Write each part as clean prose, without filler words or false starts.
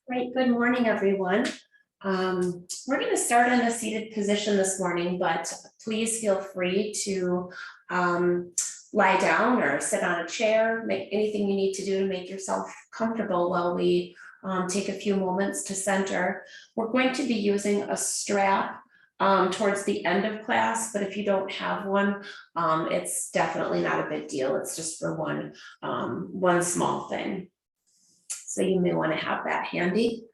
Great, good morning, everyone. We're going to start in a seated position this morning, but please feel free to lie down or sit on a chair, make anything you need to do to make yourself comfortable while we take a few moments to center. We're going to be using a strap towards the end of class, but if you don't have one, it's definitely not a big deal. It's just for one small thing. So you may want to have that handy.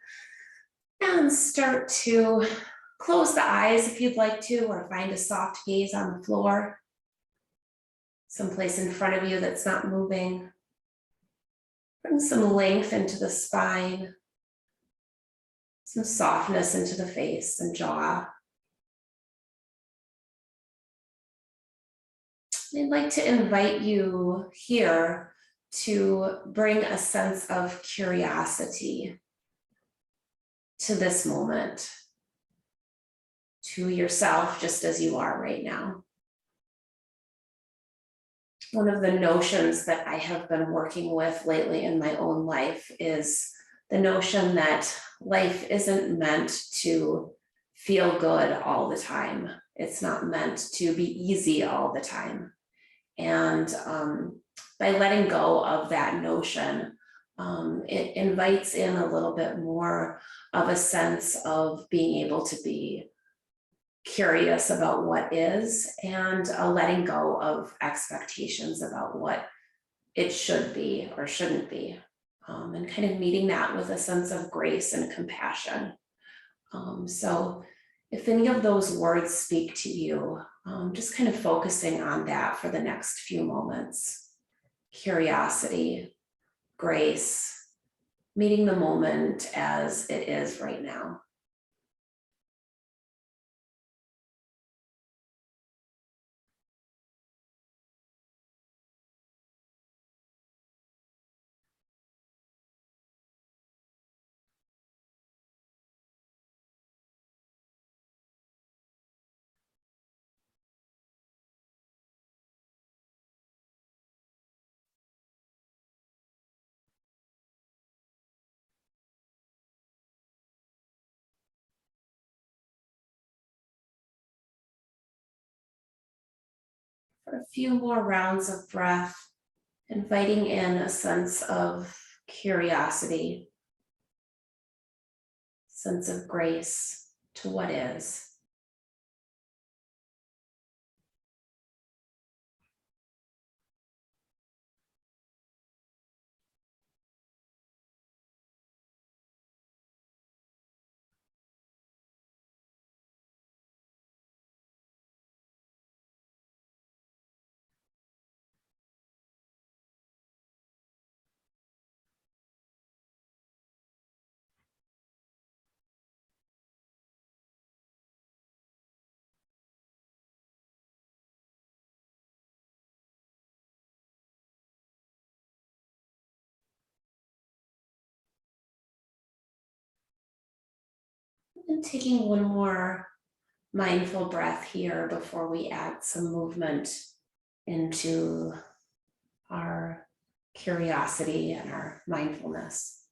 And start to close the eyes if you'd like to, or find a soft gaze on the floor. Someplace in front of you that's not moving. Bring some length into the spine. Some softness into the face and jaw. I'd like to invite you here to bring a sense of curiosity to this moment, to yourself just as you are right now. One of the notions that I have been working with lately in my own life is the notion that life isn't meant to feel good all the time. It's not meant to be easy all the time. And by letting go of that notion, it invites in a little bit more of a sense of being able to be curious about what is and letting go of expectations about what it should be or shouldn't be, and kind of meeting that with a sense of grace and compassion. So if any of those words speak to you, just kind of focusing on that for the next few moments. Curiosity, grace, meeting the moment as it is right now. For a few more rounds of breath, inviting in a sense of curiosity, sense of grace to what is. And taking one more mindful breath here before we add some movement into our curiosity and our mindfulness.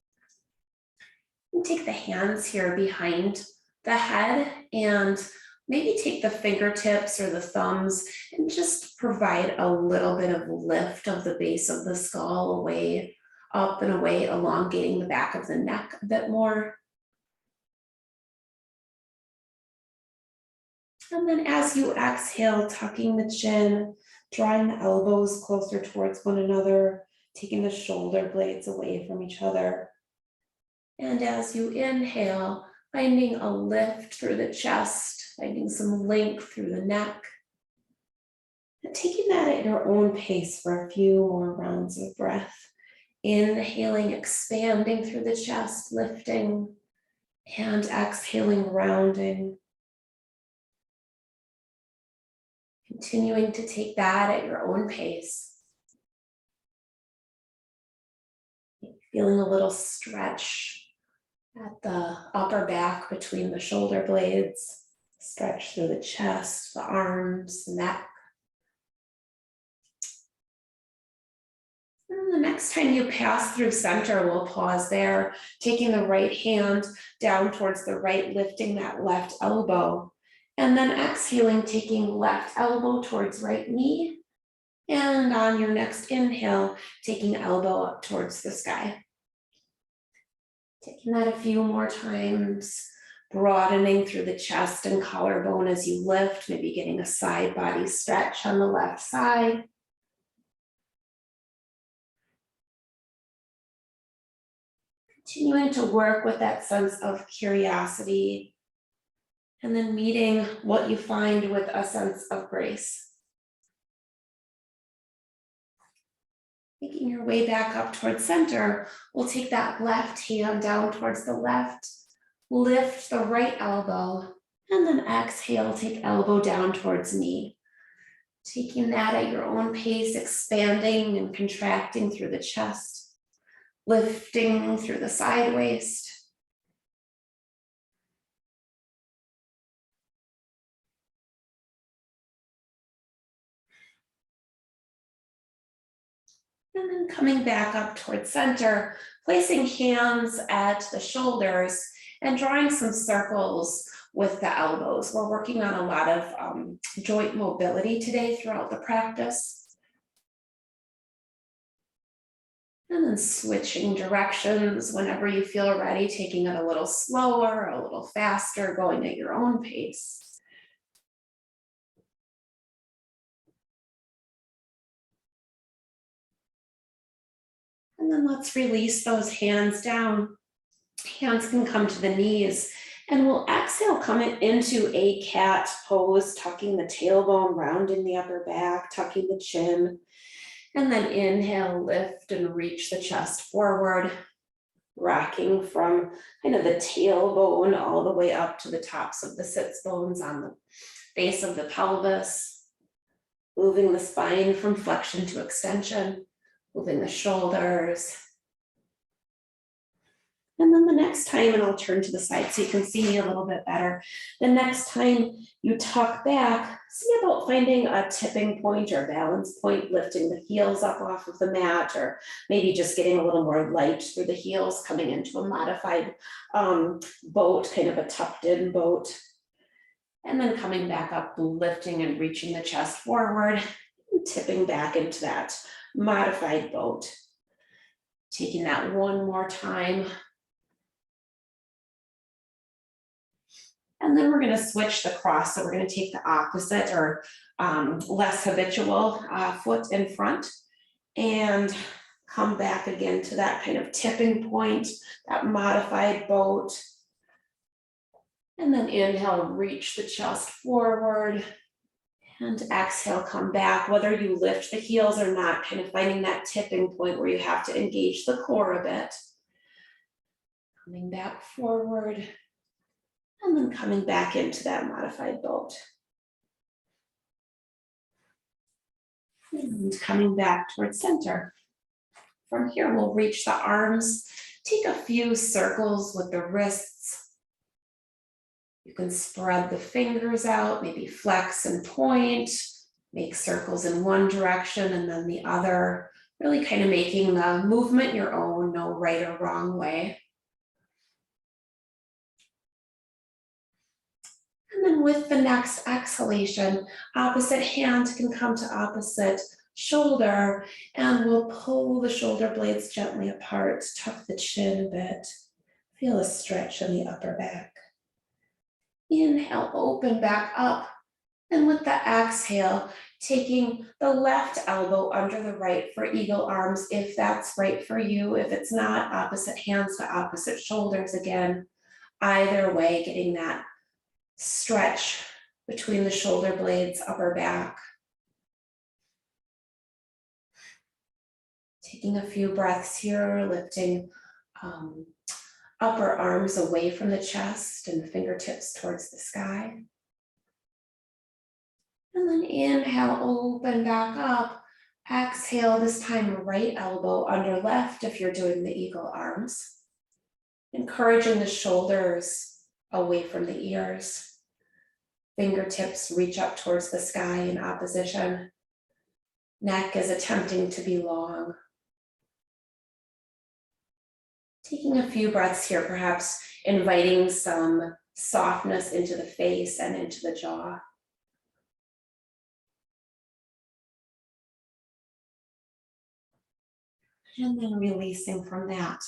And take the hands here behind the head and maybe take the fingertips or the thumbs and just provide a little bit of lift of the base of the skull away, up and away, elongating the back of the neck a bit more. And then as you exhale, tucking the chin, drawing the elbows closer towards one another, taking the shoulder blades away from each other. And as you inhale, finding a lift through the chest, finding some length through the neck. And taking that at your own pace for a few more rounds of breath. Inhaling, expanding through the chest, lifting, and exhaling, rounding. Continuing to take that at your own pace. Feeling a little stretch at the upper back between the shoulder blades, stretch through the chest, the arms, neck. And the next time you pass through center, we'll pause there, taking the right hand down towards the right, lifting that left elbow. And then exhaling, taking left elbow towards right knee. And on your next inhale, taking elbow up towards the sky. Taking that a few more times, broadening through the chest and collarbone as you lift, maybe getting a side body stretch on the left side. Continuing to work with that sense of curiosity, and then meeting what you find with a sense of grace. Making your way back up towards center, we'll take that left hand down towards the left, lift the right elbow, and then exhale, take elbow down towards knee. Taking that at your own pace, expanding and contracting through the chest, lifting through the side waist. And then coming back up towards center, placing hands at the shoulders and drawing some circles with the elbows. We're working on a lot of joint mobility today throughout the practice. And then switching directions whenever you feel ready, taking it a little slower, a little faster, going at your own pace. And then let's release those hands down. Hands can come to the knees, and we'll exhale, come into a cat pose, tucking the tailbone, rounding the upper back, tucking the chin. And then inhale, lift and reach the chest forward, rocking from kind of the tailbone all the way up to the tops of the sits bones on the base of the pelvis, moving the spine from flexion to extension, moving the shoulders. And then the next time, and I'll turn to the side so you can see me a little bit better. The next time you tuck back, see about finding a tipping point or balance point, lifting the heels up off of the mat, or maybe just getting a little more light through the heels, coming into a modified boat, kind of a tucked in boat. And then coming back up, lifting and reaching the chest forward, and tipping back into that modified boat. Taking that one more time. And then we're going to switch the cross. So we're going to take the opposite or less habitual foot in front and come back again to that kind of tipping point, that modified boat. And then inhale, reach the chest forward. And exhale, come back, whether you lift the heels or not, kind of finding that tipping point where you have to engage the core a bit. Coming back forward. And then coming back into that modified boat. And coming back towards center. From here, we'll reach the arms, take a few circles with the wrists. You can spread the fingers out, maybe flex and point, make circles in one direction and then the other, really kind of making the movement your own, no right or wrong way. And then with the next exhalation, opposite hand can come to opposite shoulder, and we'll pull the shoulder blades gently apart, tuck the chin a bit, feel a stretch in the upper back. Inhale, open back up, and with the exhale, taking the left elbow under the right for eagle arms, if that's right for you. If it's not, opposite hands to opposite shoulders again. Either way, getting that stretch between the shoulder blades, upper back. Taking a few breaths here, lifting upper arms away from the chest and fingertips towards the sky. And then inhale, open back up. Exhale, this time right elbow under left if you're doing the eagle arms. Encouraging the shoulders away from the ears. Fingertips reach up towards the sky in opposition. Neck is attempting to be long. Taking a few breaths here, perhaps inviting some softness into the face and into the jaw. And then releasing from that.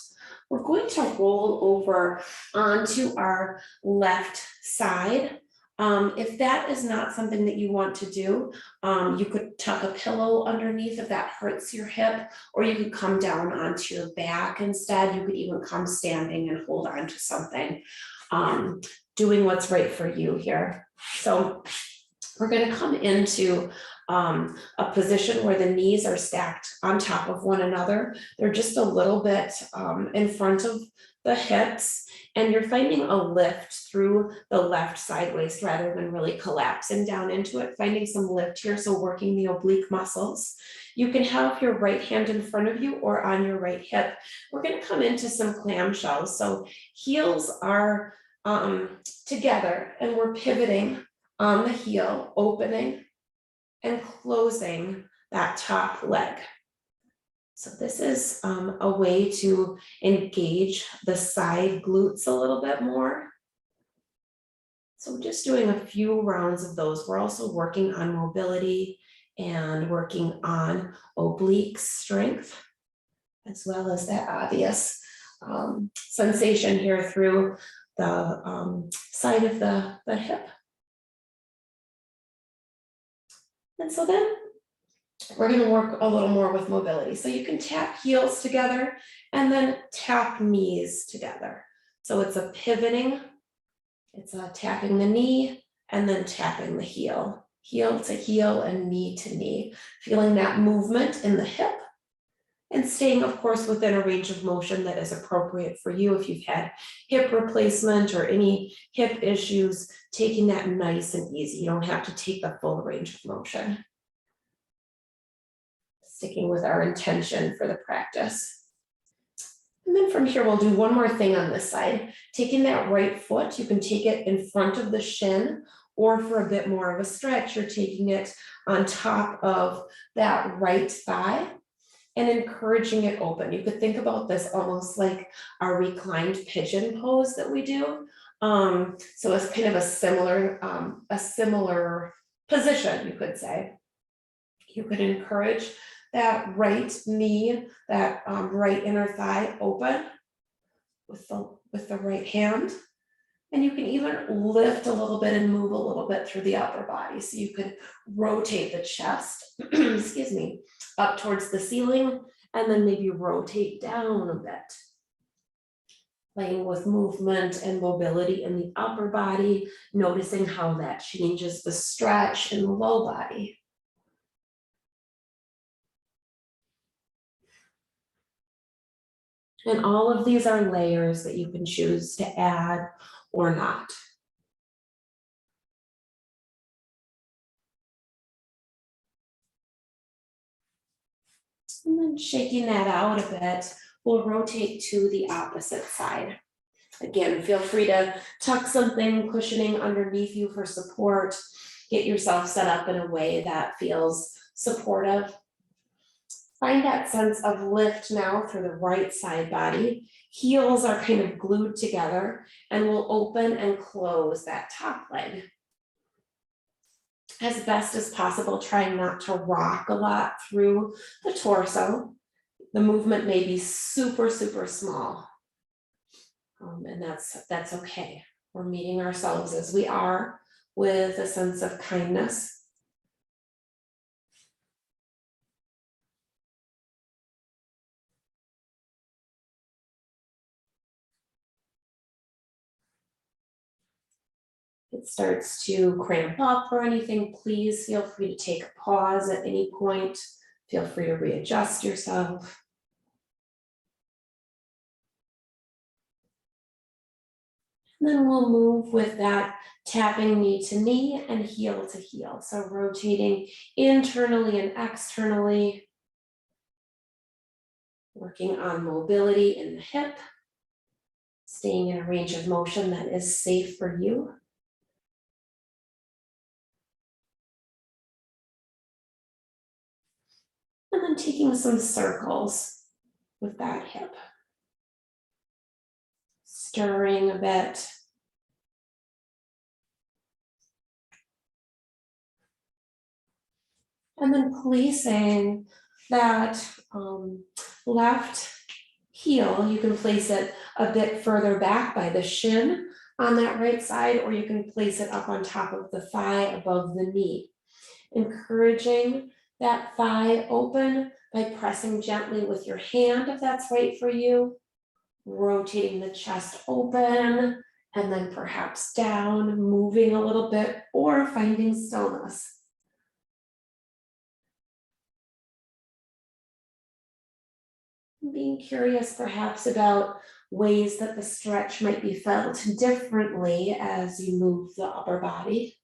We're going to roll over onto our left side. If that is not something that you want to do, you could tuck a pillow underneath if that hurts your hip, or you could come down onto your back instead. You could even come standing and hold on to something, doing what's right for you here. So we're going to come into a position where the knees are stacked on top of one another. They're just a little bit in front of the hips, and you're finding a lift through the left side waist rather than really collapsing down into it, finding some lift here, so working the oblique muscles. You can have your right hand in front of you or on your right hip. We're going to come into some clamshells. So heels are together, and we're pivoting on the heel, opening and closing that top leg. So this is a way to engage the side glutes a little bit more. So we're just doing a few rounds of those. We're also working on mobility and working on oblique strength, as well as that obvious sensation here through the side of the hip. And so then we're going to work a little more with mobility. So you can tap heels together and then tap knees together. So it's a pivoting, it's a tapping the knee and then tapping the heel. Heel to heel and knee to knee. Feeling that movement in the hip and staying, of course, within a range of motion that is appropriate for you. If you've had hip replacement or any hip issues, taking that nice and easy. You don't have to take the full range of motion. Sticking with our intention for the practice. And then from here, we'll do one more thing on this side. Taking that right foot, you can take it in front of the shin, or for a bit more of a stretch, you're taking it on top of that right thigh and encouraging it open. You could think about this almost like our reclined pigeon pose that we do. So it's kind of a similar position, you could say. You could encourage that right knee, that right inner thigh open with the right hand. And you can even lift a little bit and move a little bit through the upper body. So you could rotate the chest, excuse me, up towards the ceiling, and then maybe rotate down a bit. Playing with movement and mobility in the upper body, noticing how that changes the stretch in the low body. And all of these are layers that you can choose to add or not. And then shaking that out a bit, we'll rotate to the opposite side. Again, feel free to tuck something, cushioning underneath you for support. Get yourself set up in a way that feels supportive. Find that sense of lift now through the right side body. Heels are kind of glued together, and we'll open and close that top leg. As best as possible, trying not to rock a lot through the torso. The movement may be super, super small. And that's okay. We're meeting ourselves as we are with a sense of kindness. It starts to cramp up or anything, please feel free to take a pause at any point. Feel free to readjust yourself. And then we'll move with that tapping knee to knee and heel to heel. So rotating internally and externally. Working on mobility in the hip. Staying in a range of motion that is safe for you. And then taking some circles with that hip. stirring a bit. And then placing that left heel, you can place it a bit further back by the shin on that right side, or you can place it up on top of the thigh above the knee. Encouraging that thigh open by pressing gently with your hand if that's right for you. Rotating the chest open and then perhaps down, moving a little bit, or finding stillness. Being curious perhaps about ways that the stretch might be felt differently as you move the upper body.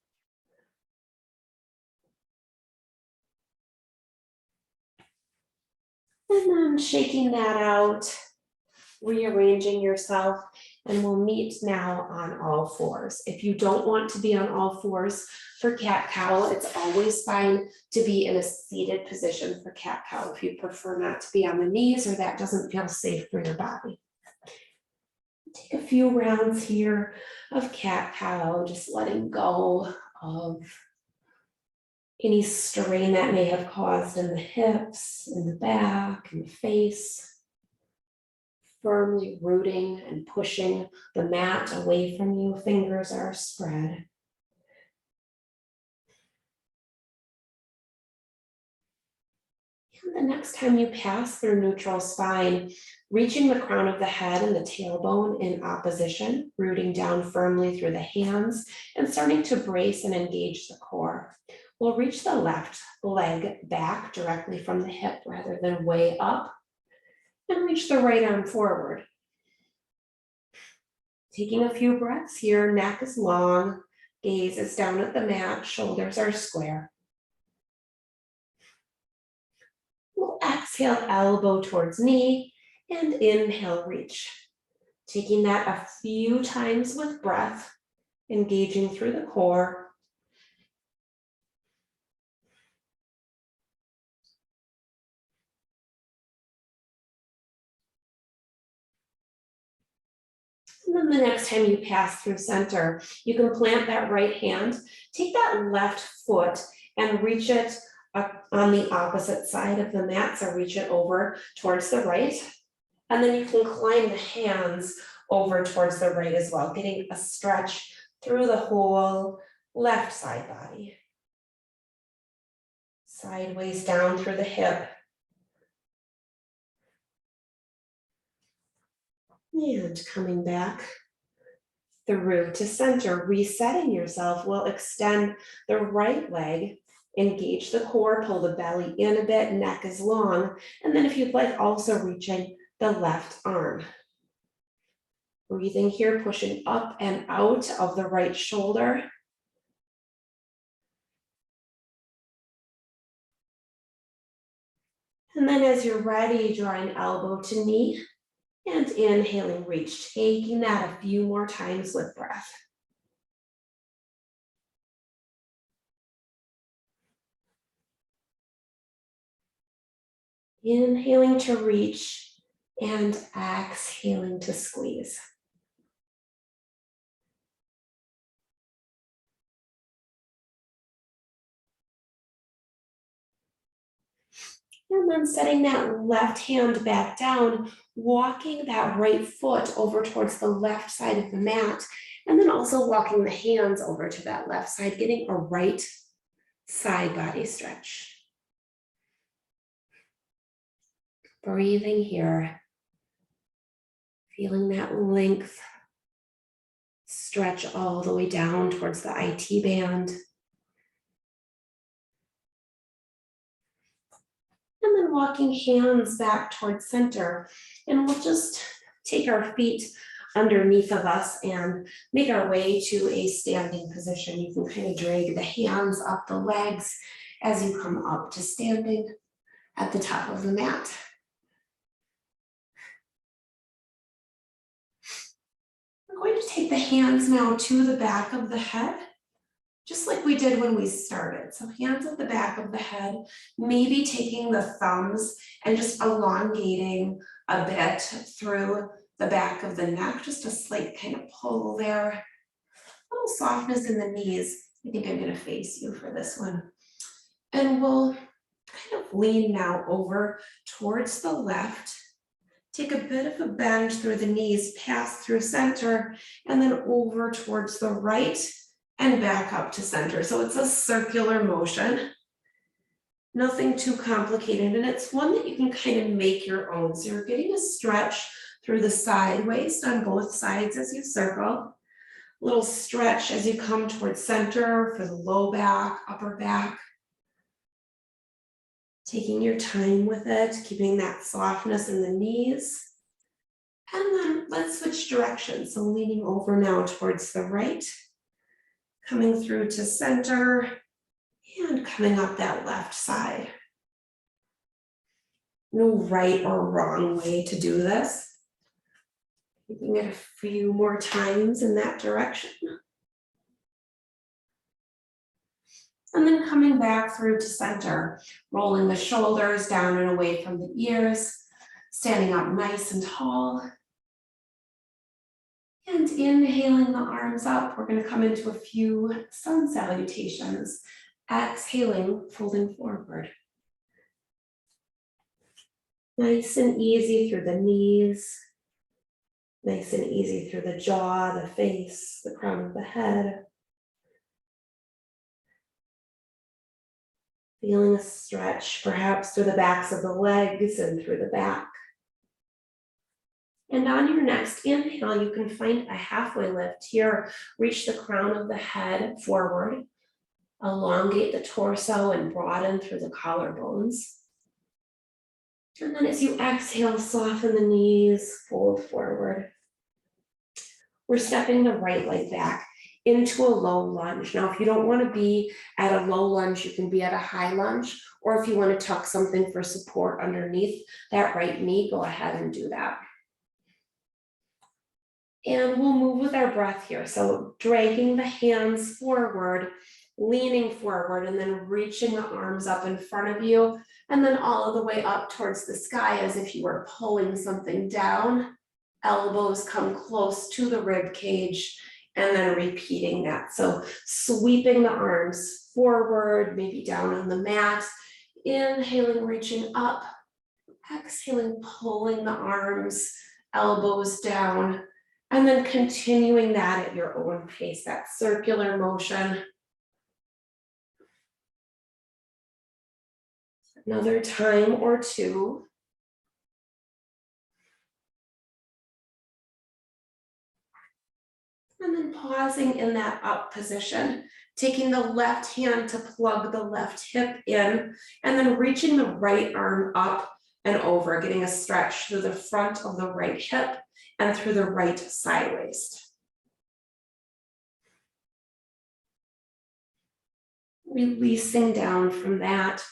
And then shaking that out, rearranging yourself, and we'll meet now on all fours. If you don't want to be on all fours for cat-cow, it's always fine to be in a seated position for cat-cow if you prefer not to be on the knees or that doesn't feel safe for your body. Take a few rounds here of cat-cow, just letting go of any strain that may have caused in the hips, in the back, in the face. Firmly rooting and pushing the mat away from you, fingers are spread. And the next time you pass through neutral spine, reaching the crown of the head and the tailbone in opposition, rooting down firmly through the hands and starting to brace and engage the core. We'll reach the left leg back directly from the hip rather than way up, and reach the right arm forward. Taking a few breaths here, neck is long, gaze is down at the mat, shoulders are square. We'll exhale, elbow towards knee, and inhale, reach. Taking that a few times with breath, engaging through the core. And then the next time you pass through center, you can plant that right hand, take that left foot and reach it up on the opposite side of the mat, so reach it over towards the right. And then you can climb the hands over towards the right as well, getting a stretch through the whole left side body. Sideways down through the hip. And coming back through to center, resetting yourself will extend the right leg, engage the core, pull the belly in a bit, neck is long, and then if you'd like, also reaching the left arm. Breathing here, pushing up and out of the right shoulder. And then as you're ready, drawing elbow to knee and inhaling, reach, taking that a few more times with breath. Inhaling to reach and exhaling to squeeze. And then setting that left hand back down, walking that right foot over towards the left side of the mat, and then also walking the hands over to that left side, getting a right side body stretch. Breathing here, feeling that length, stretch all the way down towards the IT band. And then walking hands back towards center. And we'll just take our feet underneath of us and make our way to a standing position. You can kind of drag the hands up the legs as you come up to standing at the top of the mat. We're going to take the hands now to the back of the head, just like we did when we started. So hands at the back of the head, maybe taking the thumbs and just elongating a bit through the back of the neck, just a slight kind of pull there. A little softness in the knees. I think I'm gonna face you for this one. And we'll kind of lean now over towards the left. Take a bit of a bend through the knees, pass through center, and then over towards the right and back up to center. So it's a circular motion. Nothing too complicated, and it's one that you can kind of make your own. So you're getting a stretch through the side waist on both sides as you circle. Little stretch as you come towards center for the low back, upper back. Taking your time with it, keeping that softness in the knees. And then let's switch directions. So leaning over now towards the right, coming through to center, and coming up that left side. No right or wrong way to do this. Taking it a few more times in that direction. And then coming back through to center, rolling the shoulders down and away from the ears, standing up nice and tall. And inhaling the arms up, we're going to come into a few sun salutations. Exhaling, folding forward. Nice and easy through the knees. Nice and easy through the jaw, the face, the crown of the head. Feeling a stretch, perhaps through the backs of the legs and through the back. And on your next inhale, you can find a halfway lift here. Reach the crown of the head forward. Elongate the torso and broaden through the collarbones. And then as you exhale, soften the knees, fold forward. We're stepping the right leg back into a low lunge. Now, if you don't want to be at a low lunge, you can be at a high lunge, or if you want to tuck something for support underneath that right knee, go ahead and do that. And we'll move with our breath here. So dragging the hands forward, leaning forward, and then reaching the arms up in front of you, and then all the way up towards the sky as if you were pulling something down. Elbows come close to the rib cage, and then repeating that. So sweeping the arms forward, maybe down on the mat, inhaling, reaching up, exhaling, pulling the arms, elbows down, and then continuing that at your own pace, that circular motion. Another time or two. And then pausing in that up position, taking the left hand to plug the left hip in, and then reaching the right arm up and over, getting a stretch through the front of the right hip and through the right side waist. Releasing down from that.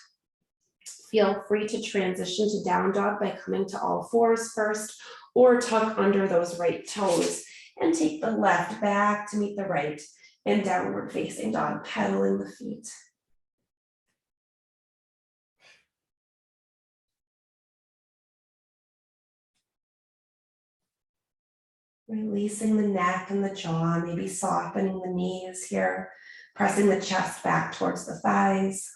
Feel free to transition to down dog by coming to all fours first, or tuck under those right toes and take the left back to meet the right and downward facing dog, pedaling the feet. Releasing the neck and the jaw, maybe softening the knees here, pressing the chest back towards the thighs.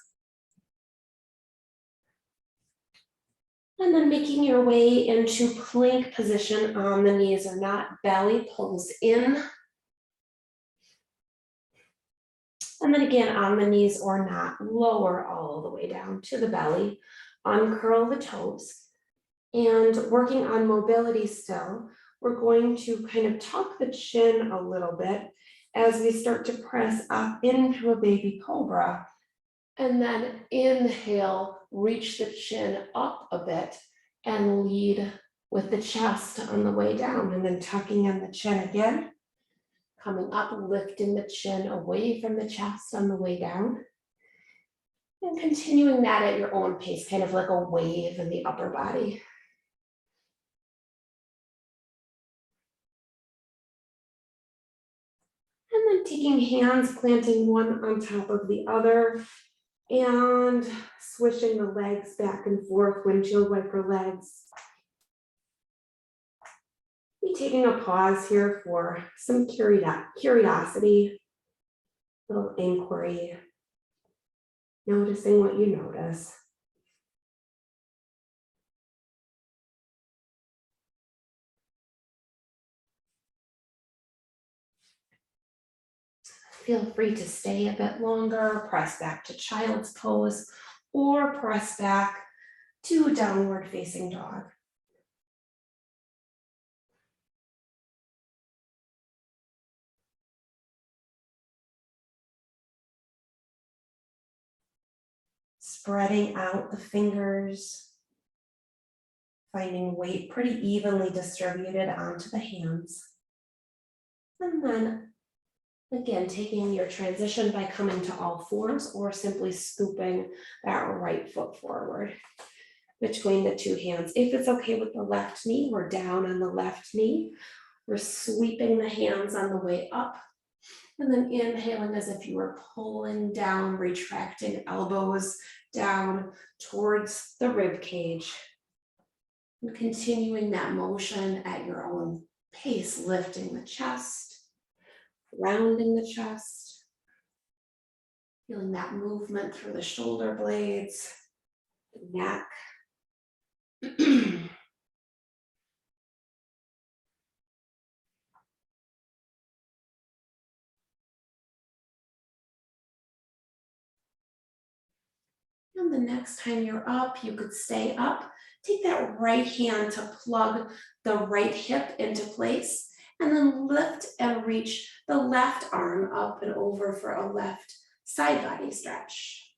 And then making your way into plank position on the knees or not, belly pulls in. And then again on the knees or not, lower all the way down to the belly, uncurl the toes. And working on mobility still, we're going to kind of tuck the chin a little bit as we start to press up into a baby cobra. And then inhale, reach the chin up a bit and lead with the chest on the way down, and then tucking in the chin again. Coming up, lifting the chin away from the chest on the way down. And continuing that at your own pace, kind of like a wave in the upper body. And then taking hands, planting one on top of the other, and swishing the legs back and forth, windshield wiper legs. Me taking a pause here for some curiosity, little inquiry, noticing what you notice. Feel free to stay a bit longer, press back to child's pose, or press back to downward facing dog. Spreading out the fingers, finding weight pretty evenly distributed onto the hands. And then again, taking your transition by coming to all fours or simply scooping that right foot forward between the two hands. If it's okay with the left knee, we're down on the left knee. We're sweeping the hands on the way up. And then inhaling as if you were pulling down, retracting elbows down towards the rib cage. And continuing that motion at your own pace, lifting the chest, rounding the chest, feeling that movement through the shoulder blades, the neck. And the next time you're up, you could stay up. Take that right hand to plug the right hip into place, and then lift and reach the left arm up and over for a left side body stretch.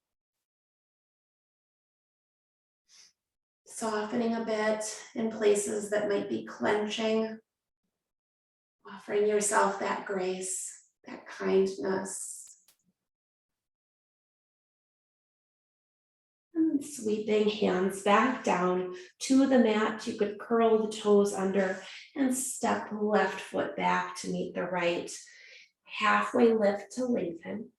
Softening a bit in places that might be clenching, offering yourself that grace, that kindness. And sweeping hands back down to the mat. You could curl the toes under and step the left foot back to meet the right. Halfway lift to lengthen.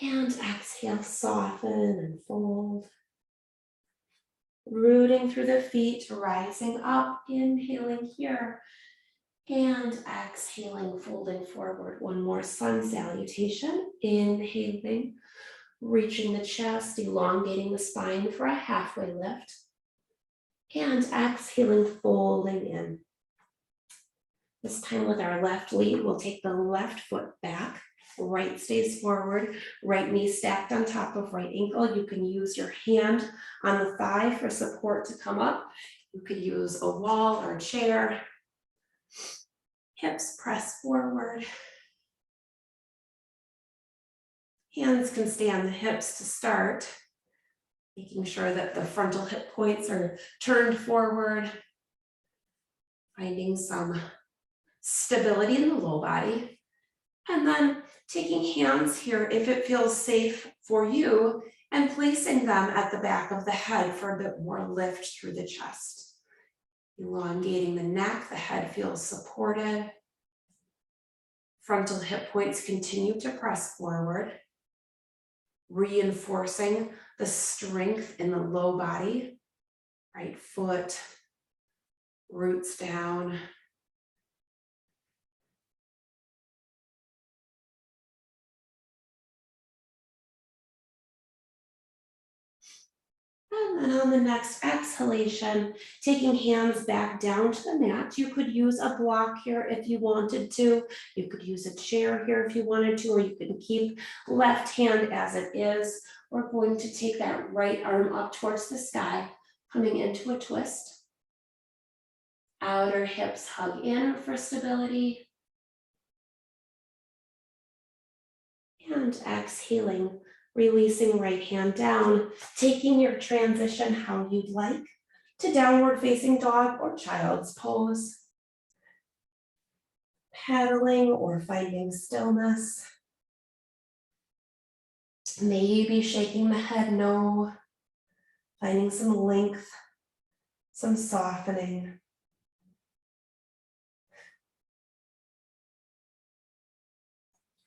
And exhale, soften and fold. Rooting through the feet, rising up, inhaling here. And exhaling, folding forward. One more sun salutation. Inhaling. Reaching the chest, elongating the spine for a halfway lift. And exhaling, folding in. This time with our left lead, we'll take the left foot back. Right stays forward, right knee stacked on top of right ankle. You can use your hand on the thigh for support to come up. You could use a wall or a chair. Hips press forward. Hands can stay on the hips to start, making sure that the frontal hip points are turned forward, finding some stability in the low body, and then taking hands here if it feels safe for you and placing them at the back of the head for a bit more lift through the chest. Elongating the neck, the head feels supported. Frontal hip points continue to press forward, reinforcing the strength in the low body. Right foot, roots down. And then on the next exhalation, taking hands back down to the mat. You could use a block here if you wanted to. You could use a chair here if you wanted to, or you can keep left hand as it is. We're going to take that right arm up towards the sky, coming into a twist. Outer hips hug in for stability. And exhaling. Releasing right hand down, taking your transition how you'd like to downward facing dog or child's pose. Paddling or finding stillness. Maybe shaking the head no, finding some length, some softening.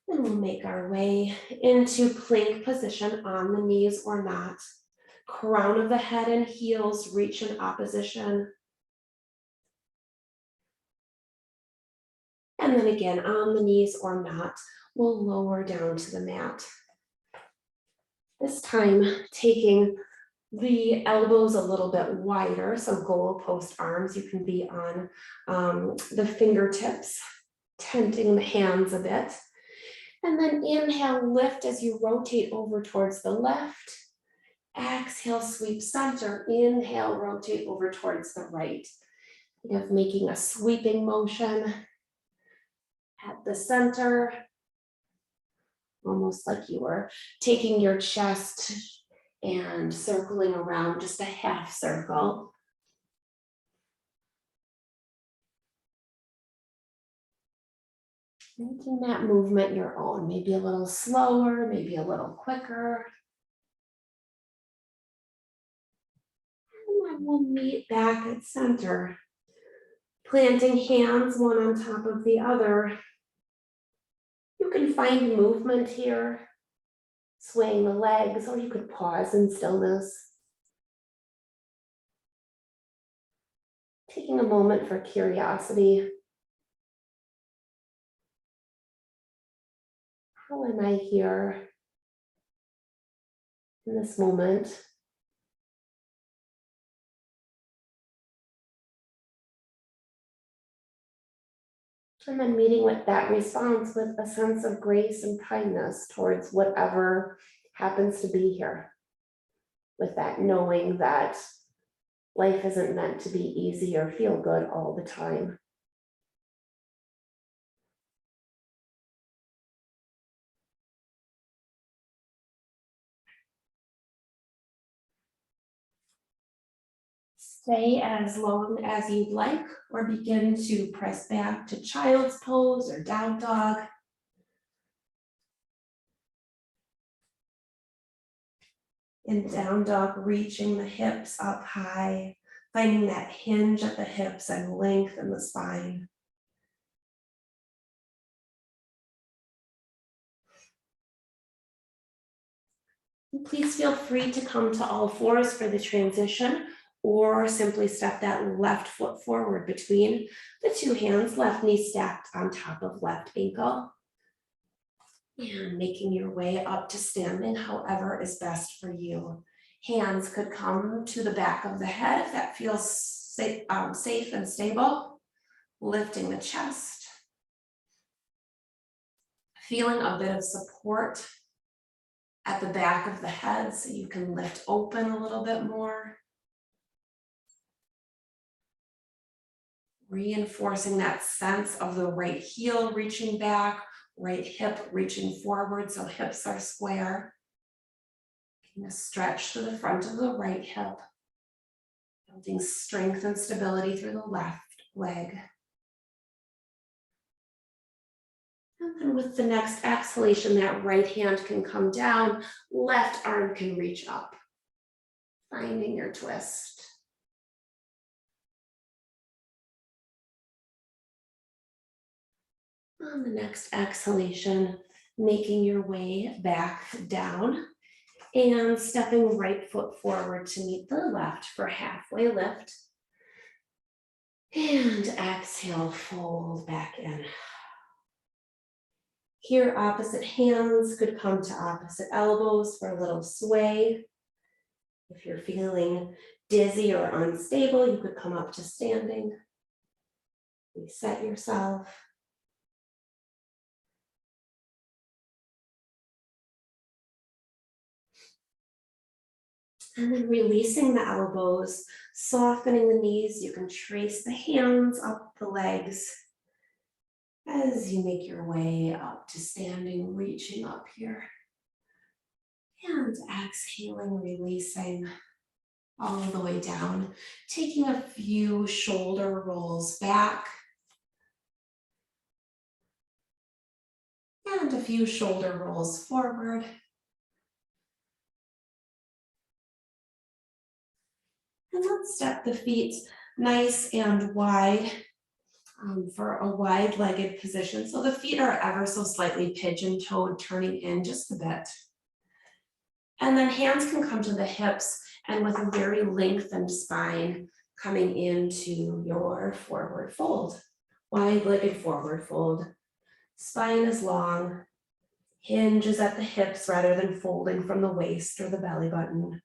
And we'll make our way into plank position on the knees or not. Crown of the head and heels reach in opposition. And then again, on the knees or not, we'll lower down to the mat. This time, taking the elbows a little bit wider, so goalpost arms, you can be on the fingertips, tenting the hands a bit. And then inhale, lift as you rotate over towards the left. Exhale, sweep center. Inhale, rotate over towards the right. Think of making a sweeping motion at the center, almost like you were taking your chest and circling around just a half circle. Making that movement your own, maybe a little slower, maybe a little quicker. And then we'll meet back at center, planting hands one on top of the other. You can find movement here, swaying the legs, or you could pause in stillness. Taking a moment for curiosity. How am I here in this moment? And then meeting with that response with a sense of grace and kindness towards whatever happens to be here. With that knowing that life isn't meant to be easy or feel good all the time. Stay as long as you'd like, or begin to press back to child's pose or down dog. In down dog, reaching the hips up high, finding that hinge at the hips and length in the spine. And please feel free to come to all fours for the transition, or simply step that left foot forward between the two hands, left knee stacked on top of left ankle. And making your way up to standing, however is best for you. Hands could come to the back of the head if that feels safe and stable. Lifting the chest. Feeling a bit of support at the back of the head so you can lift open a little bit more. Reinforcing that sense of the right heel reaching back, right hip reaching forward, so hips are square. Taking a stretch to the front of the right hip. Building strength and stability through the left leg. And then with the next exhalation, that right hand can come down, left arm can reach up. Finding your twist. On the next exhalation, making your way back down and stepping right foot forward to meet the left for halfway lift. And exhale, fold back in. Here, opposite hands could come to opposite elbows for a little sway. If you're feeling dizzy or unstable, you could come up to standing. Reset yourself. And then releasing the elbows, softening the knees. You can trace the hands up the legs as you make your way up to standing, reaching up here. And exhaling, releasing all the way down. Taking a few shoulder rolls back. And a few shoulder rolls forward. And let's step the feet nice and wide for a wide-legged position. So the feet are ever so slightly pigeon-toed, turning in just a bit. And then hands can come to the hips and with a very lengthened spine coming into your forward fold. wide-legged forward fold. Spine is long, hinges at the hips rather than folding from the waist or the belly button.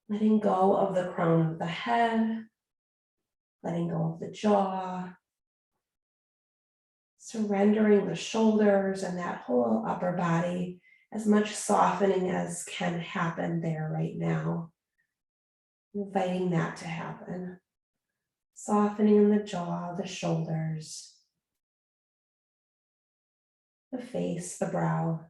Letting go of the crown of the head, letting go of the jaw, surrendering the shoulders and that whole upper body, as much softening as can happen there right now. Inviting that to happen. Softening in the jaw, the shoulders, the face, the brow.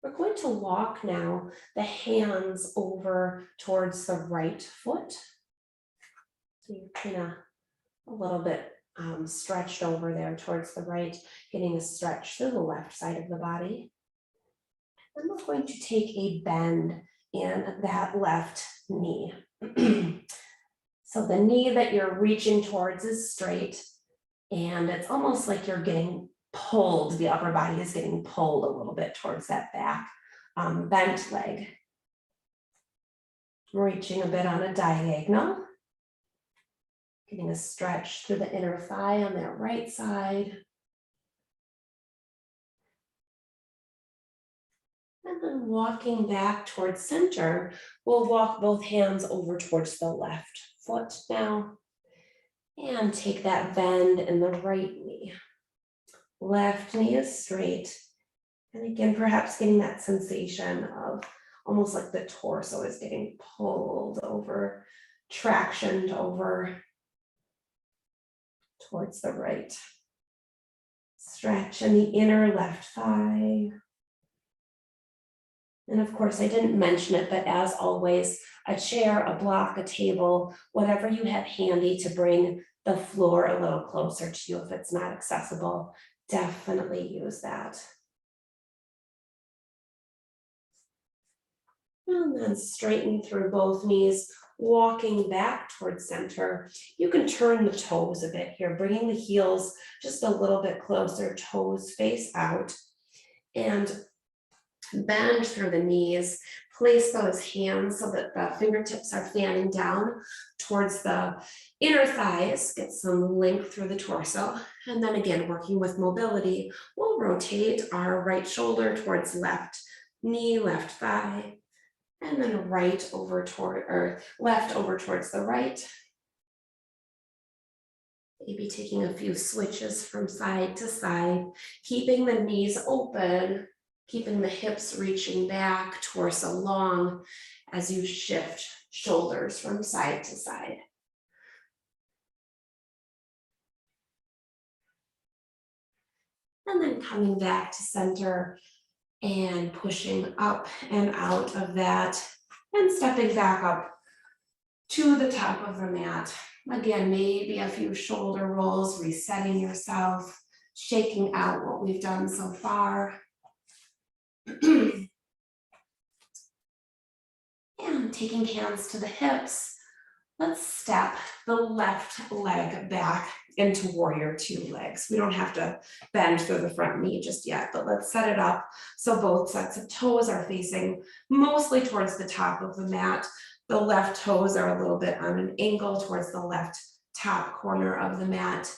We're going to walk now the hands over towards the right foot. So you're kind of a little bit stretched over there towards the right, getting a stretch through the left side of the body. Then we're going to take a bend in that left knee. So the knee that you're reaching towards is straight, and it's almost like you're getting pulled, the upper body is getting pulled a little bit towards that back bent leg. Reaching a bit on a diagonal. Getting a stretch through the inner thigh on that right side. And then walking back towards center, we'll walk both hands over towards the left foot now. And take that bend in the right knee. Left knee is straight. And again, perhaps getting that sensation of almost like the torso is getting pulled over, tractioned over towards the right. Stretch in the inner left thigh. And of course, I didn't mention it, but as always, a chair, a block, a table, whatever you have handy to bring the floor a little closer to you if it's not accessible, definitely use that. And then straighten through both knees, walking back towards center. You can turn the toes a bit here, bringing the heels just a little bit closer, toes face out. And bend through the knees, place those hands so that the fingertips are fanning down towards the inner thighs, get some length through the torso. And then again, working with mobility, we'll rotate our right shoulder towards left knee, left thigh, and then right over toward, or left over towards the right. Maybe taking a few switches from side to side, keeping the knees open, keeping the hips reaching back, torso long as you shift shoulders from side to side. And then coming back to center and pushing up and out of that and stepping back up to the top of the mat. Again, maybe a few shoulder rolls, resetting yourself, shaking out what we've done so far. And taking hands to the hips, let's step the left leg back into warrior two legs. We don't have to bend through the front knee just yet, but let's set it up so both sets of toes are facing mostly towards the top of the mat. The left toes are a little bit on an angle towards the left top corner of the mat.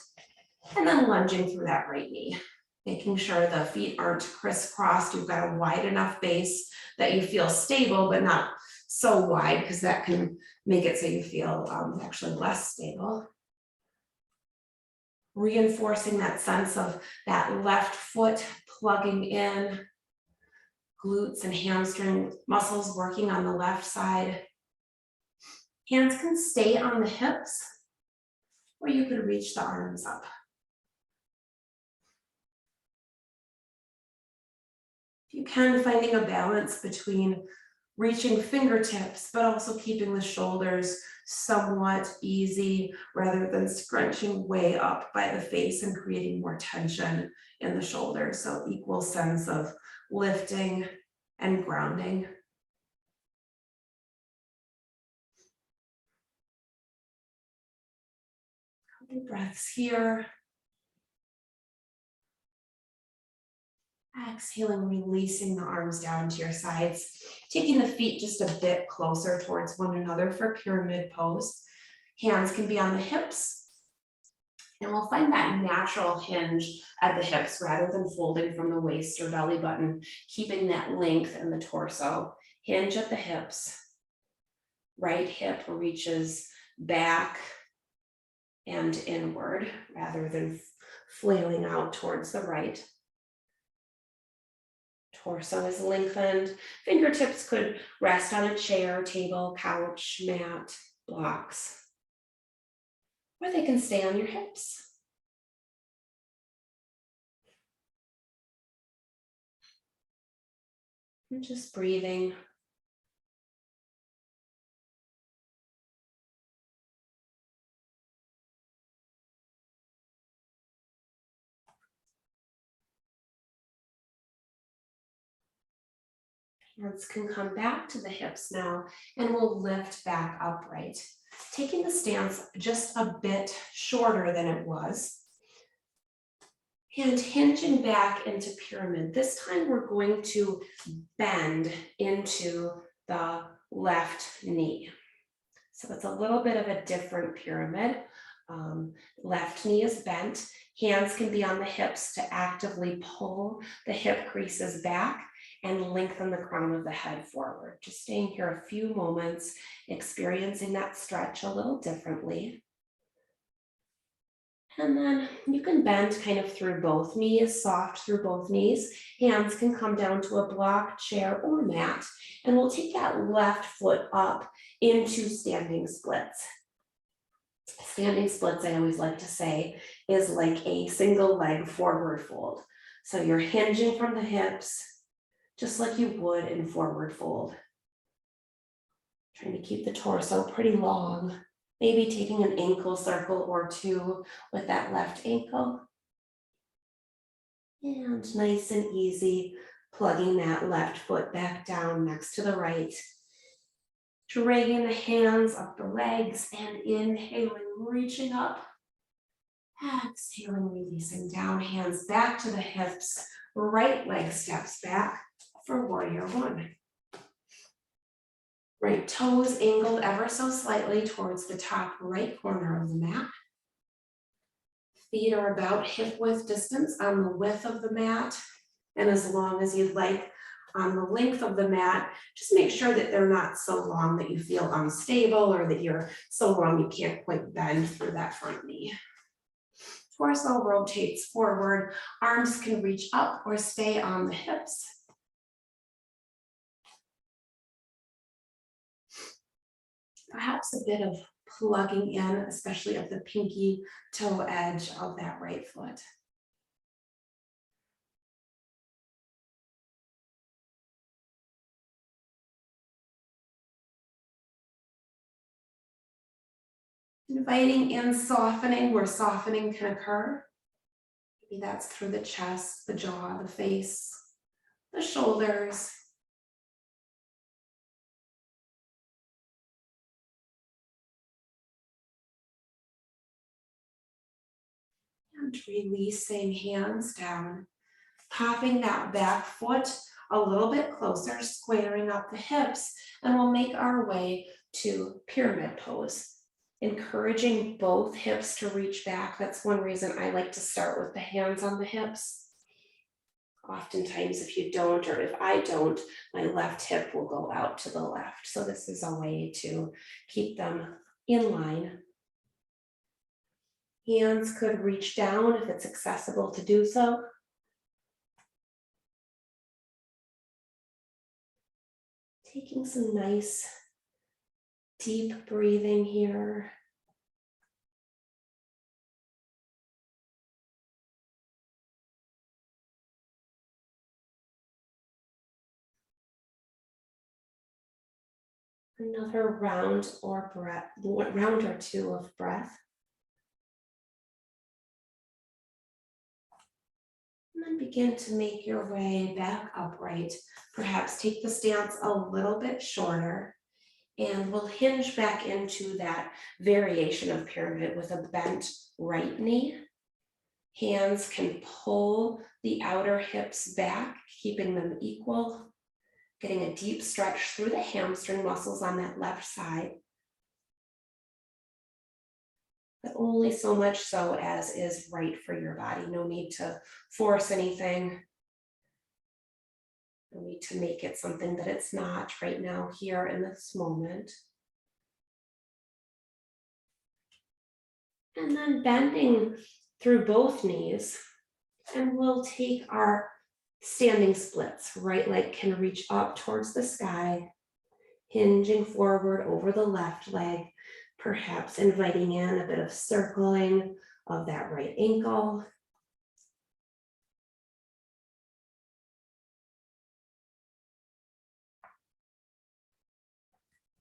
And then lunging through that right knee, making sure the feet aren't crisscrossed. You've got a wide enough base that you feel stable, but not so wide because that can make it so you feel actually less stable. Reinforcing that sense of that left foot plugging in, glutes and hamstring muscles working on the left side. Hands can stay on the hips, or you can reach the arms up. If you can, finding a balance between reaching fingertips, but also keeping the shoulders somewhat easy rather than scrunching way up by the face and creating more tension in the shoulders. So equal sense of lifting and grounding. Couple breaths here. Exhaling, releasing the arms down to your sides, taking the feet just a bit closer towards one another for pyramid pose. Hands can be on the hips. And we'll find that natural hinge at the hips rather than folding from the waist or belly button, keeping that length in the torso. Hinge at the hips. Right hip reaches back and inward rather than flailing out towards the right. Torso is lengthened. Fingertips could rest on a chair, table, couch, mat, blocks, or they can stay on your hips. And just breathing. Hands can come back to the hips now, and we'll lift back upright, taking the stance just a bit shorter than it was. And hinging back into pyramid. This time we're going to bend into the left knee. So it's a little bit of a different pyramid. Left knee is bent. Hands can be on the hips to actively pull the hip creases back and lengthen the crown of the head forward. Just staying here a few moments, experiencing that stretch a little differently. And then you can bend kind of through both knees, soft through both knees. Hands can come down to a block, chair, or mat. And we'll take that left foot up into standing splits. Standing splits, I always like to say, is like a single leg forward fold. So you're hinging from the hips, just like you would in forward fold. Trying to keep the torso pretty long. Maybe taking an ankle circle or two with that left ankle. And nice and easy, plugging that left foot back down next to the right. Dragging the hands up the legs and inhaling, reaching up. Exhaling, releasing down, hands back to the hips. Right leg steps back for warrior one. Right toes angled ever so slightly towards the top right corner of the mat. Feet are about hip width distance on the width of the mat, and as long as you'd like on the length of the mat. Just make sure that they're not so long that you feel unstable or that you're so long you can't quite bend through that front knee. Torso rotates forward, arms can reach up or stay on the hips. Perhaps a bit of plugging in, especially of the pinky toe edge of that right foot. Inviting in softening where softening can occur. Maybe that's through the chest, the jaw, the face, the shoulders. And releasing hands down, popping that back foot a little bit closer, squaring up the hips, and we'll make our way to pyramid pose. Encouraging both hips to reach back. That's one reason I like to start with the hands on the hips. Oftentimes, if you don't, or if I don't, my left hip will go out to the left. So this is a way to keep them in line. Hands could reach down if it's accessible to do so. Taking some nice deep breathing here. Another round or two of breath. And then begin to make your way back upright. Perhaps take the stance a little bit shorter. And we'll hinge back into that variation of pyramid with a bent right knee. Hands can pull the outer hips back, keeping them equal, getting a deep stretch through the hamstring muscles on that left side. But only so much so as is right for your body. No need to force anything. No need to make it something that it's not right now, here in this moment. And then bending through both knees, and we'll take our standing splits. Right leg can reach up towards the sky, hinging forward over the left leg, perhaps inviting in a bit of circling of that right ankle.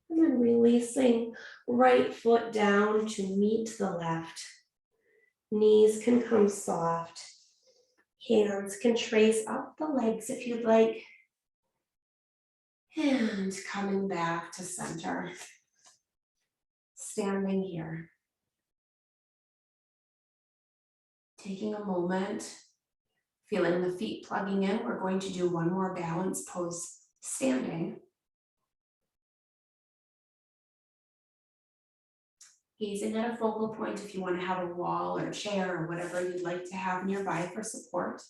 And then releasing right foot down to meet the left. Knees can come soft. Hands can trace up the legs if you'd like. And coming back to center. Standing here. Taking a moment, feeling the feet plugging in. We're going to do one more balance pose standing. Gazing at a focal point if you want to have a wall or chair or whatever you'd like to have nearby for support.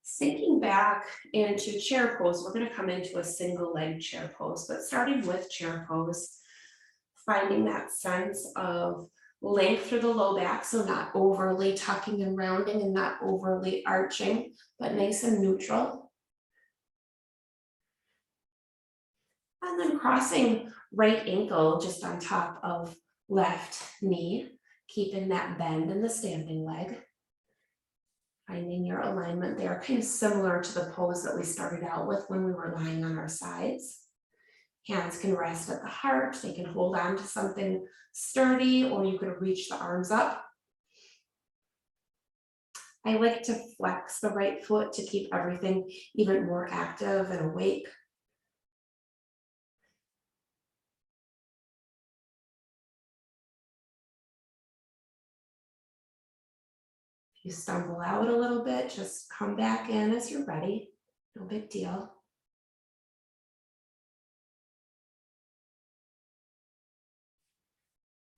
Sinking back into chair pose, we're going to come into a single leg chair pose, but starting with chair pose, finding that sense of length through the low back, so not overly tucking and rounding and not overly arching, but nice and neutral. And then crossing right ankle just on top of left knee, keeping that bend in the standing leg. Finding your alignment there, kind of similar to the pose that we started out with when we were lying on our sides. Hands can rest at the heart, they can hold on to something sturdy, or you could reach the arms up. I like to flex the right foot to keep everything even more active and awake. If you stumble out a little bit, just come back in as you're ready. No big deal.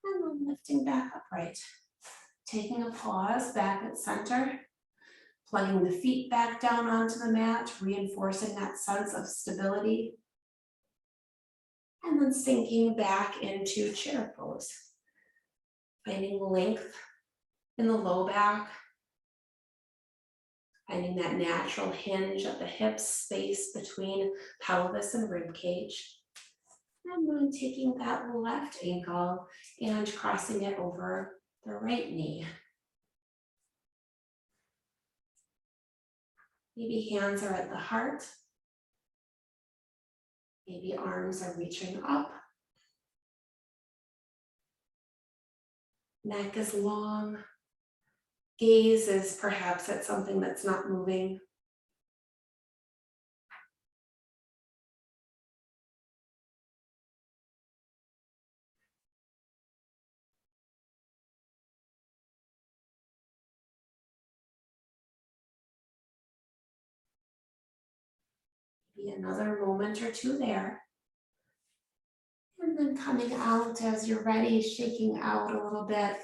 And then lifting back upright. Taking a pause back at center. Plugging the feet back down onto the mat, reinforcing that sense of stability. And then sinking back into chair pose. Finding length in the low back. Finding that natural hinge of the hips, space between pelvis and rib cage. And then taking that left ankle and crossing it over the right knee. Maybe hands are at the heart. Maybe arms are reaching up. Neck is long. Gaze is perhaps at something that's not moving. Maybe another moment or two there. And then coming out as you're ready, shaking out a little bit.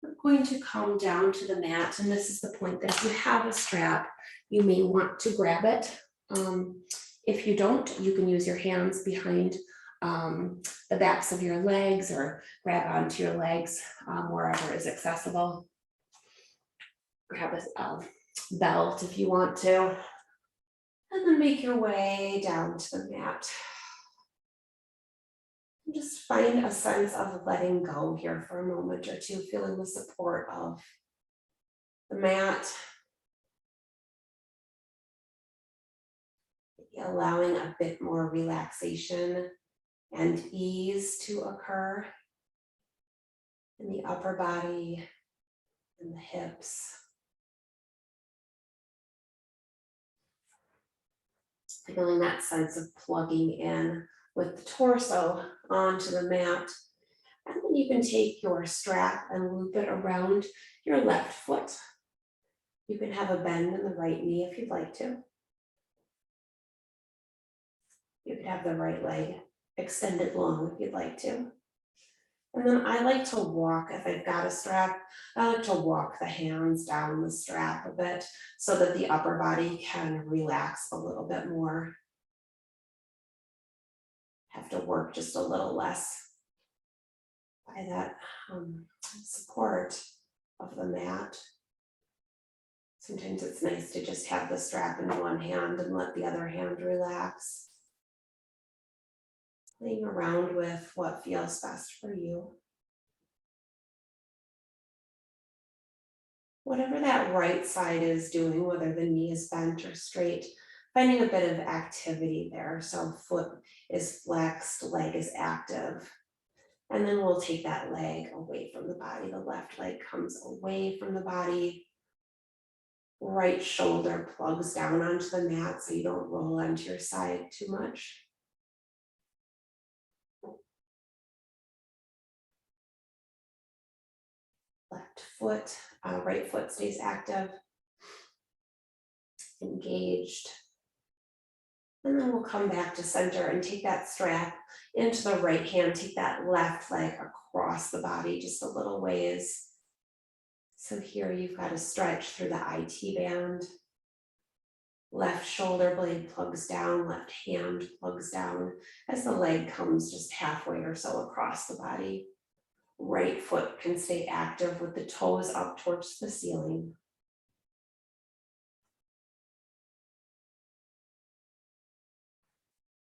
We're going to come down to the mat, and this is the point that if you have a strap, you may want to grab it. If you don't, you can use your hands behind the backs of your legs or grab onto your legs wherever is accessible. Grab a belt if you want to, and then make your way down to the mat. Just find a sense of letting go here for a moment or two, feeling the support of the mat. Allowing a bit more relaxation and ease to occur in the upper body and the hips. Feeling that sense of plugging in with the torso onto the mat And then you can take your strap and loop it around your left foot. You can have a bend in the right knee if you'd like to. You could have the right leg extended long if you'd like to. And then I like to walk, if I've got a strap, I like to walk the hands down the strap a bit so that the upper body can relax a little bit more. Have to work just a little less by that support of the mat. Sometimes it's nice to just have the strap in one hand and let the other hand relax. Playing around with what feels best for you. Whatever that right side is doing, whether the knee is bent or straight, finding a bit of activity there. So foot is flexed, leg is active. And then we'll take that leg away from the body. The left leg comes away from the body. Right shoulder plugs down onto the mat so you don't roll onto your side too much. Left foot, right foot stays active, engaged. And then we'll come back to center and take that strap into the right hand, take that left leg across the body just a little ways. So here you've got to stretch through the IT band. Left shoulder blade plugs down, left hand plugs down as the leg comes just halfway or so across the body. Right foot can stay active with the toes up towards the ceiling.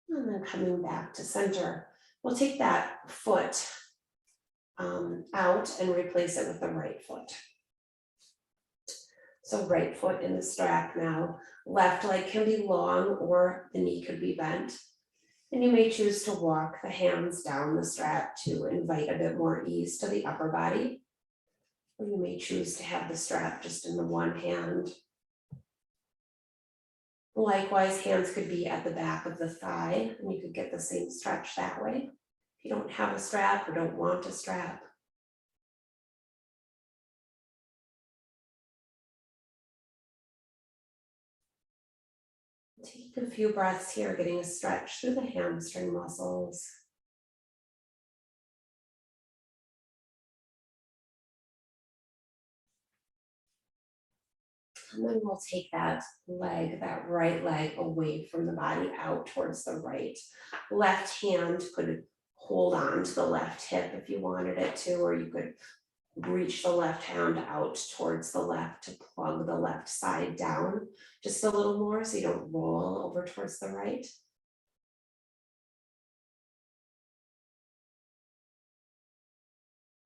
And then coming back to center, we'll take that foot out and replace it with the right foot. So right foot in the strap now, left leg can be long or the knee could be bent. And you may choose to walk the hands down the strap to invite a bit more ease to the upper body. Or you may choose to have the strap just in the one hand. Likewise, hands could be at the back of the thigh and you could get the same stretch that way. If you don't have a strap or don't want a strap. Take a few breaths here, getting a stretch through the hamstring muscles. And then we'll take that leg, that right leg away from the body out towards the right. Left hand could hold on to the left hip if you wanted it to, or you could reach the left hand out towards the left to plug the left side down just a little more so you don't roll over towards the right.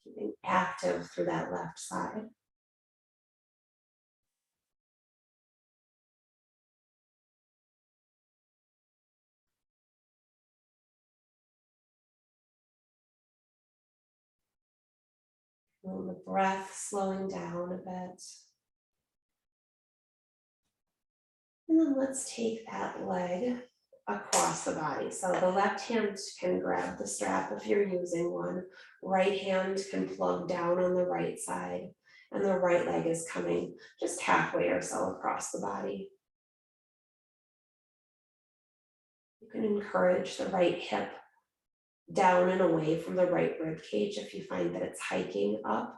Keeping active through that left side. And the breath slowing down a bit. And then let's take that leg across the body. So the left hand can grab the strap if you're using one. Right hand can plug down on the right side. And the right leg is coming just halfway or so across the body. You can encourage the right hip down and away from the right rib cage if you find that it's hiking up.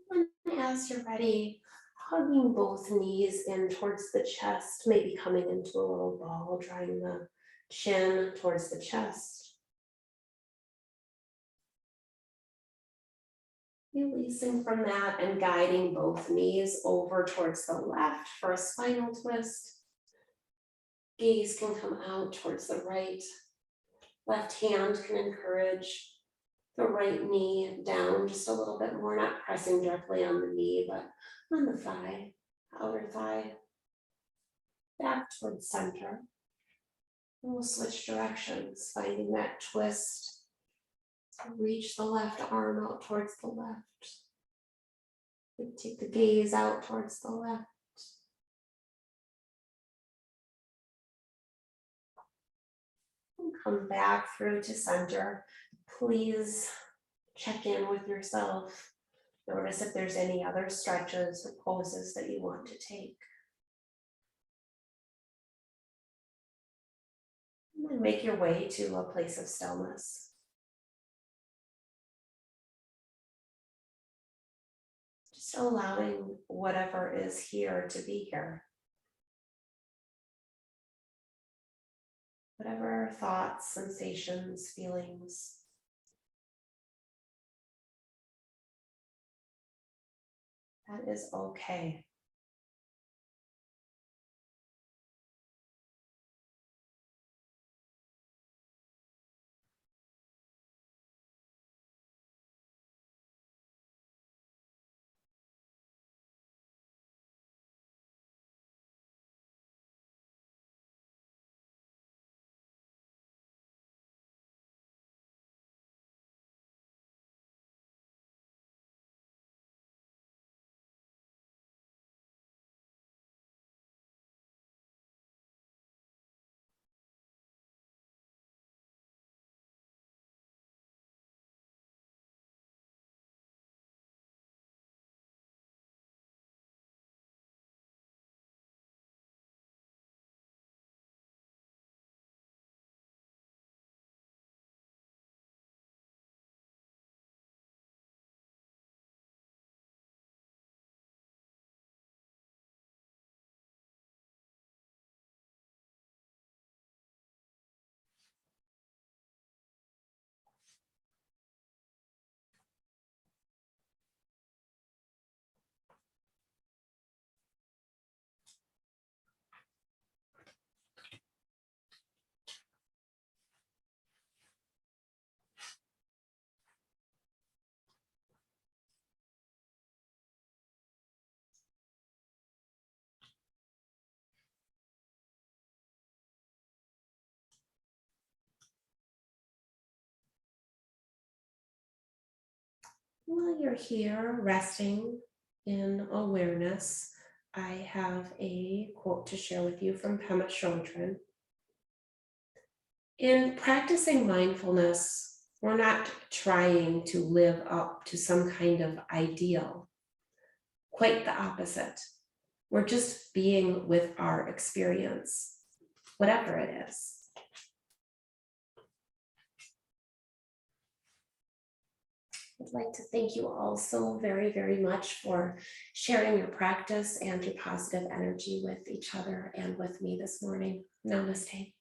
And as you're ready, hugging both knees in towards the chest, maybe coming into a little ball, drawing the chin towards the chest. Releasing from that and guiding both knees over towards the left for a spinal twist. Gaze can come out towards the right. Left hand can encourage the right knee down just a little bit more, not pressing directly on the knee, but on the thigh, outer thigh. Back towards center. And we'll switch directions, finding that twist Reach the left arm out towards the left. Take the gaze out towards the left. And come back through to center. Please check in with yourself. Notice if there's any other stretches or poses that you want to take. And then make your way to a place of stillness. Just allowing whatever is here to be here. Whatever thoughts, sensations, feelings. That is okay. While you're here resting in awareness, I have a quote to share with you from Pema Chodron. In practicing mindfulness, we're not trying to live up to some kind of ideal. Quite the opposite. We're just being with our experience, whatever it is. I'd like to thank you all so very, very much for sharing your practice and your positive energy with each other and with me this morning. Namaste.